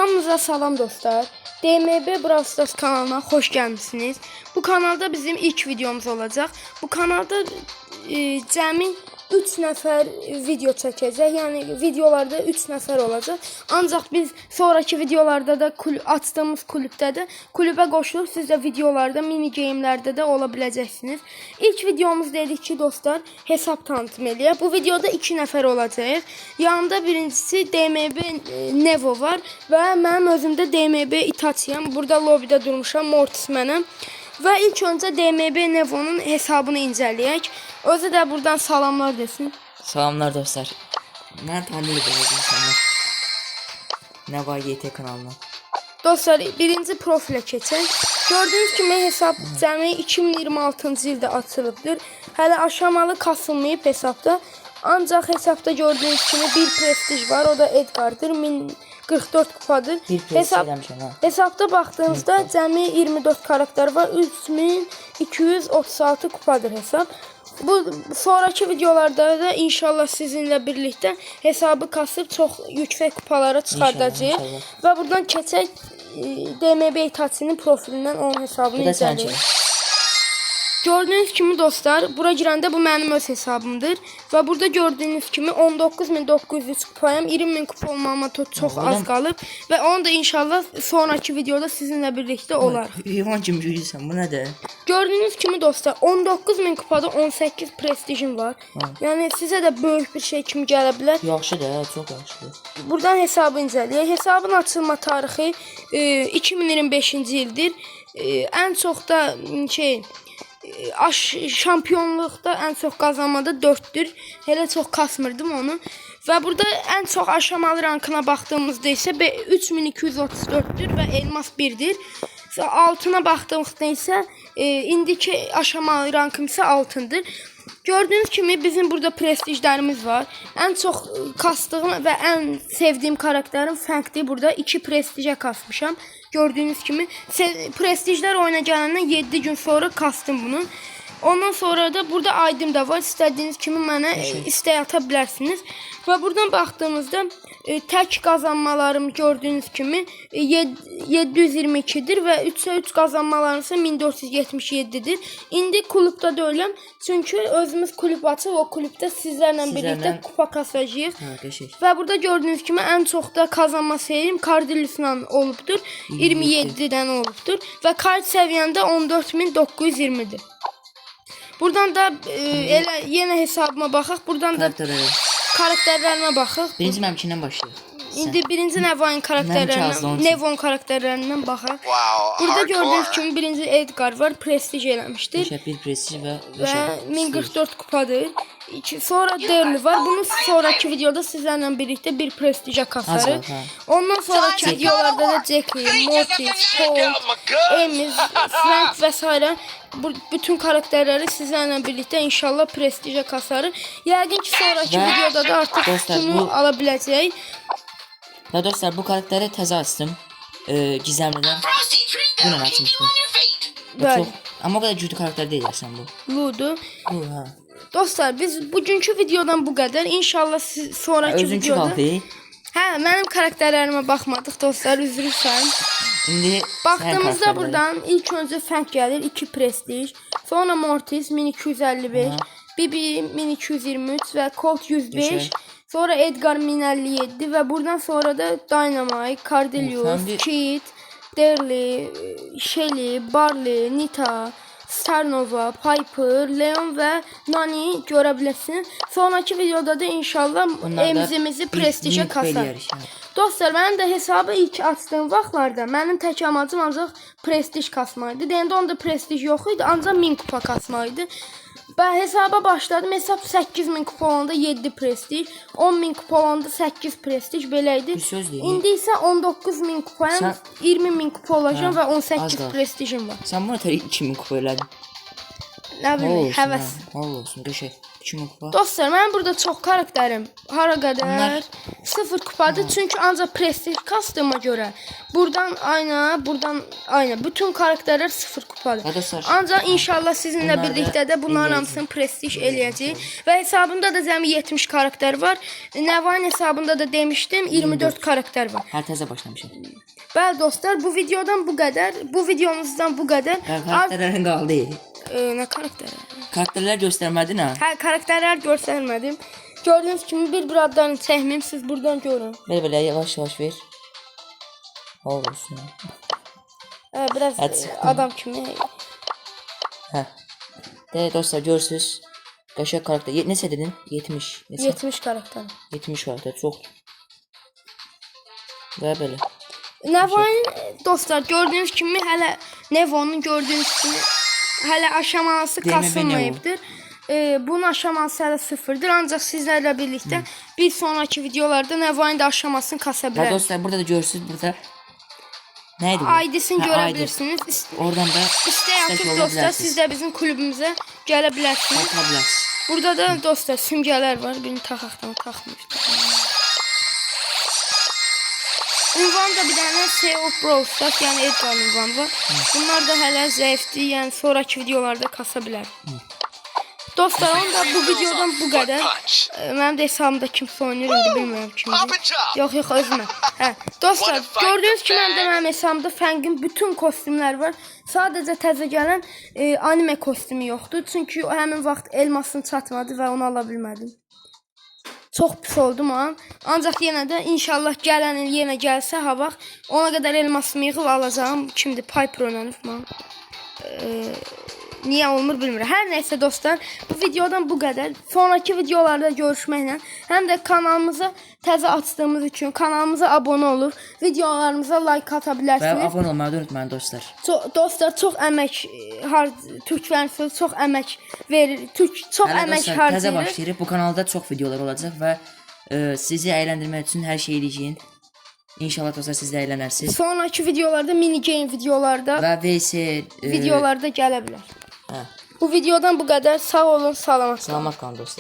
Hamınıza salam dostlar. DMB Brawl Stars kanalına xoş gəlmisiniz. Bu kanalda bizim ilk videomuz olacaq. Bu kanalda cəmi 3 nəfər video çəkəcək. Yəni videolarda 3 nəfər olacaq. Ancaq biz sonraki videolarda da açdığımız kulübdə də kulübə qoşulub siz də videolarda, mini gamelərdə də ola biləcəksiniz. İlk videomuz dedik ki, dostlar, hesab tanıtım eləyək. Bu videoda 2 nəfər olacaq. Yanında birincisi DMB Nevo var və mənim özümdə DMB Itaçiyam. Burada lobbydə durmuşam, Mortis mənəm. Və ilk öncə DMB Nevo'nun hesabını incələyək. Özü də buradan salamlar desin. Salamlar dostlar. Mən tanıyırım insanlar. Nevo YT kanalına. Dostlar, birinci profilə keçək. Gördüyünüz kimi hesab cəmi 2026-cı ildə açılıbdır. Hələ aşamalı kasılmayıb hesabda. Ancaq hesabda gördüyünüz kimi bir prestij var. O da Edgar'dır. 1044 kupadır. Hesabda baxdığınızda cəmi 24 karakter var. 3236 kupadır hesab. Bu sonraki videolarda da inşallah sizinlə birlikdə hesabı kasıb çox yüksək kupalara çıxardacağıq. Və buradan keçək DMB Itaçinin profilindən onun hesabını incələyək. Gördüyünüz kimi dostlar, bura girəndə bu mənim öz hesabımdır. Və burada gördüyünüz kimi 19900 kupayam, 20000 kupa olmama çox az qalıb. Və onu da inşallah sonraki videoda sizinlə birlikdə olar. Heyvan kimi yürüyürsən, bu nədir? Gördüyünüz kimi dostlar, 19000 kupada 18 prestijim var. Yəni sizə də böyük bir şey kimi gələ bilər. Yaxşıdır, çox yaxşıdır. Buradan hesabı incələyək. Hesabın açılma tarixi 2025-ci ildir. Ən çox da şampiyonluqda ən çox qazanmada 4-dür. Hələ çox kasmırdım onu. Və burada ən çox aşamalı rankına baxdığımızda isə 3234-dür və elmas 1-dir. Altına baxdığımızda isə indiki aşamalı rankım isə altındır. Gördüyünüz kimi bizim burada prestijlərimiz var. Ən çox kastığım və ən sevdiyim karakterim Fəngdir. Burada 2 prestijə kasmışam. Gördüyünüz kimi prestijlər oyuna gələndən 7 gün sonra kastım bunu. Ondan sonra da burada aydım da var. İstədiyiniz kimi mənə istək ata bilərsiniz. Və buradan baxdığımızda tək qazanmalarım gördüyünüz kimi 722-dir və 3-3 qazanmalarım isə 1477-dir. İndi klubda deyiləm. Çünki özümüz kulüb açıb, o kulübdə sizlərlə birlikdə kupa kasacağıq. Və burada gördüyünüz kimi ən çox da qazanma serim Cardillus'la olubdur. 27-dən olubdur. Və kart səviyyəndə 14920-dir. Buradan da yenə hesabıma baxaq. Buradan da karakterlərimə baxaq. Birinci məmkindən başlayaq. İndi birinci Nevo'nun karakterlərindən baxaq. Burada gördüyünüz kimi birinci Edgar var. Prestij eləmişdir. Bir prestij və 1044 kupadır. Sonra Derli var. Bunu sonraki videoda sizlərlə birlikdə bir prestijə kasarıq. Ondan sonraki videolarda da Jackie, Mortis, Colt, Emiz, Frank və s. bütün karakterləri sizlərlə birlikdə inşallah prestijə kasarıq. Yəqin ki sonraki videoda da artıq bunu ala biləcəyik. Və dostlar, bu karakteri təzə açdım. Gizemlidən dünən açmışdım. Amma o qədər güclü karakter deyil əslən bu. Ludu. Dostlar, biz bugünkü videodan bu qədər. İnşallah sonraki videoda... Mənim karakterlərimə baxmadıq dostlar, üzrlüsən. Baxdığımızda buradan ilk öncə Fəng gəlir, 2 prestij. Sonra Mortis 1255, Bibi 1223 və Colt 105. Sonra Edgar 1057 və buradan sonra da Dynamite, Cardillus, Kid, Derli, Shelly, Barley, Nita, Starnova, Piper, Leon və Nani görə bilirsiniz. Sonraki videoda da inşallah emzimizi prestijə kasarıq. Dostlar, mənim də hesabı ilk açdığım vaxtlarda mənim tək amacım ancaq prestij kasmaydı. Deyəndə onda prestij yox idi, ancaq 1000 kupa kasmaydı. Və hesaba başladım. Hesab 8000 kupa olanda 7 prestij, 10000 kupa olanda 8 prestij belə idi. İndi isə 19000 kupayam, 20000 kupa olacağım və 18 prestijim var. Sən buna 2000 kupa elədin. Nə bilim, həvəs. Allah olsun, qəşəng. 2000 kupa. Dostlar, mənim burada çox karakterim hara qədər Onlar- 0 kupadır. Çünki ancaq prestij kastoma görə buradan ayna bütün karakterlər 0 kupadır. Ya dostlar, Ancaq inşallah sizinlə bunlar da birlikdə də bunların eləyəcəyik. hamısını prestij eləyəcəyik. Və hesabımda da cəmi 70 karakter var. Nevain hesabında da demişdim 24 karakter var. Hər təzə başlamışam. Bəli dostlar, bu videodan bu qədər. Bu videomuzdan bu qədər. Karakterlərin qaldı. Nə karakteri? Karakterlər göstərmədin ha? Hə, karakterlər göstərmədim. Gördüyünüz kimi bir adlarını çəkməyim, siz buradan görün. Belə yavaş ver. Olsun. Biraz Hadi. adam kimi. Hə. De dostlar, görürsüz. Qəşəng karakter. Neçə dedin? 70. Neçə? 70 karakter. 70 karakter. Çox. Və belə. Nevain dostlar, gördüyünüz kimi hələ Nevonun gördüyünüz kimi hələ aşaması DMB kasılmayıbdır. Bunun aşaması hələ sıfırdır. Ancaq sizlərlə birlikdə bir sonraki videolarda Nevain də aşamasını kasa Və bilər. dostlar, burada da görürsüz, burada neydi bu? ID'sini Hə, görə ID. bilirsiniz. Oradan da İstək atıb yolla dostlar, bilərsiniz. siz də bizim kulübümüzə gələ bilərsiniz. Baxa bilərsiniz. Burada da dostlar simgələr var. Birini taxaqdan taxmışdım. Ünvan da bir dənə Say of Brawl Stars, yəni Edgar ünvanı var. Bunlar da hələ zəifdir, yəni sonraki videolarda kasa bilər. Dostlar, onda bu videodan bu qədər. Mənim də hesabımda kimsə oynayır, indi bilmirəm kimdir. Yox, özümə. Hə. Dostlar, gördüyünüz kimi mənim hesabımda Fəngin bütün kostümlər var. Sadəcə təzə gələn anime kostümü yoxdur. Çünki o həmin vaxt elmasım çatmadı və onu ala bilmədim. Çox pis oldum ha. Ancaq yenə də inşallah gələn il yenə gəlsə ha vaxt ona qədər elmasımı yığıb alacağım. Kimdir? Piper oynanıb mən. Niyə olmur bilmirəm. Hər nəysə dostlar, bu videodan bu qədər. Sonraki videolarda görüşməklə, həm də kanalımıza təzə açdığımız üçün kanalımıza abunə olur, videolarımıza like ata Və bilərsiniz. abunə olmağı da unutmayın dostlar. Dostlar, çox əmək türklərin sözü çox əmək verir. Çox Hələ əmək dostlar, təzə harcayır. başlayırıq. Bu kanalda çox videolar olacaq və sizi əyləndirmək üçün hər şey edəcəyik. İnşallah dostlar, siz də əylənərsiniz. Sonraki videolarda mini game videolarda Və VS videolarda gələ bilər. hə, Bu videodan bu qədər. Sağ olun, salamat. salamat qalın dostlar.